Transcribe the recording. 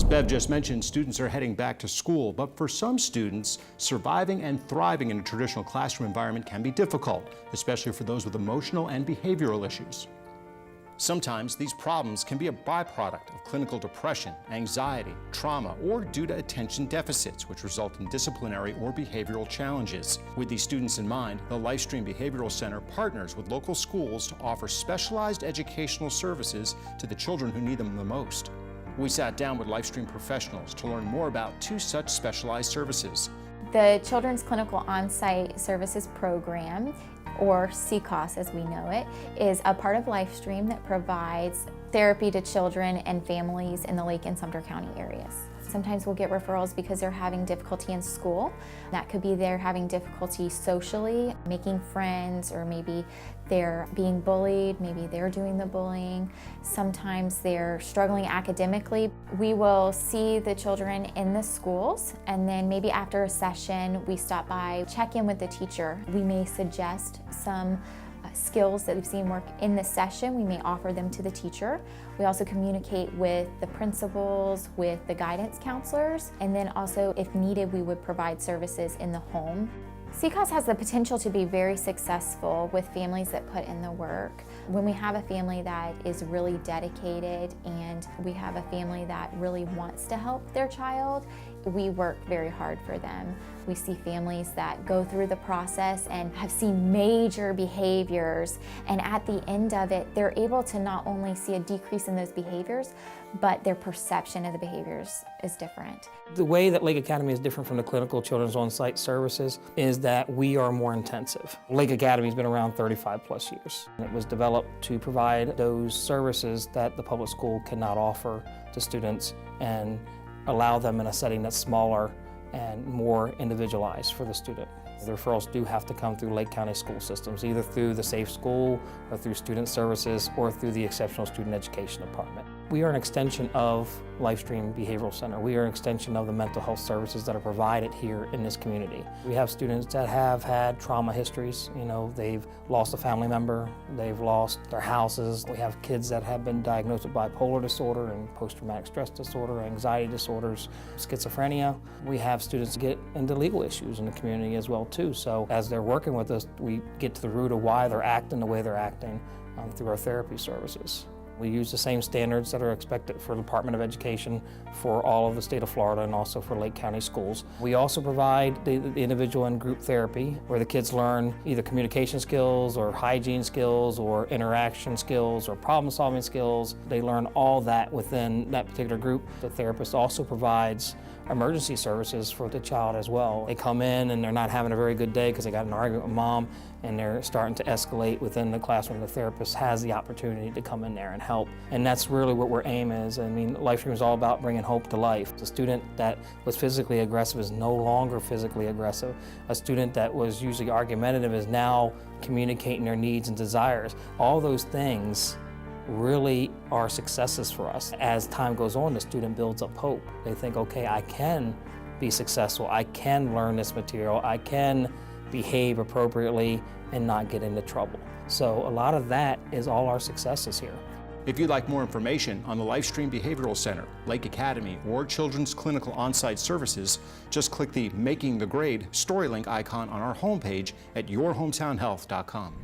Bev just mentioned students are heading back to school, but for some students, surviving and thriving in a traditional classroom environment can be difficult, especially for those with emotional and behavioral issues. Sometimes these problems can be a byproduct of clinical depression, anxiety, trauma, or due to attention deficits, which result in disciplinary or behavioral challenges. With these students in mind, the LifeStream Behavioral Center partners with local schools to offer specialized educational services to the children who need them the most. We sat down with LifeStream professionals to learn more about two such specialized services. The Children's Clinical On-Site Services Program, or CCOS as we know it, is a part of LifeStream that provides therapy to children and families in the Lake and Sumter County areas. Sometimes we'll get referrals because they're having difficulty in school. That could be they're having difficulty socially, making friends, or maybe they're being bullied, maybe they're doing the bullying. Sometimes they're struggling academically. We will see the children in the schools, and then maybe after a session, we stop by, check in with the teacher. We may suggest some skills that we've seen work in the session. We may offer them to the teacher. We also communicate with the principals, with the guidance counselors, and then also, if needed, we would provide services in the home. CCOS has the potential to be very successful with families that put in the work. When we have a family that is really dedicated and we have a family that really wants to help their child, we work very hard for them. We see families that go through the process and have seen major behaviors, and at the end of it, they're able to not only see a decrease in those behaviors, but their perception of the behaviors is different. The way that Lake Academy is different from the clinical children's on-site services is that we are more intensive. Lake Academy has been around 35 plus years. It was developed to provide those services that the public school cannot offer to students and allow them in a setting that's smaller and more individualized for the student. The referrals do have to come through Lake County school systems, either through the Safe School or through Student Services or through the Exceptional Student Education Department. We are an extension of LifeStream Behavioral Center. We are an extension of the mental health services that are provided here in this community. We have students that have had trauma histories. You know, they've lost a family member, they've lost their houses. We have kids that have been diagnosed with bipolar disorder and post-traumatic stress disorder, anxiety disorders, schizophrenia. We have students get into legal issues in the community as well too. So as they're working with us, we get to the root of why they're acting the way they're acting through our therapy services. We use the same standards that are expected for the Department of Education for all of the state of Florida and also for Lake County schools. We also provide the individual and group therapy where the kids learn either communication skills or hygiene skills or interaction skills or problem solving skills. They learn all that within that particular group. The therapist also provides emergency services for the child as well. They come in and they're not having a very good day because they got an argument with mom and they're starting to escalate within the classroom. The therapist has the opportunity to come in there and help. And that's really what our aim is. I mean, LifeStream is all about bringing hope to life. The student that was physically aggressive is no longer physically aggressive. A student that was usually argumentative is now communicating their needs and desires. All those things really are successes for us. As time goes on, the student builds up hope. They think, okay, I can be successful, I can learn this material, I can behave appropriately and not get into trouble. So a lot of that is all our successes here. If you'd like more information on the LifeStream Behavioral Center, Lake Academy, or Children's Clinical On-Site Services, just click the Making the Grade story link icon on our homepage at yourhometownhealth.com.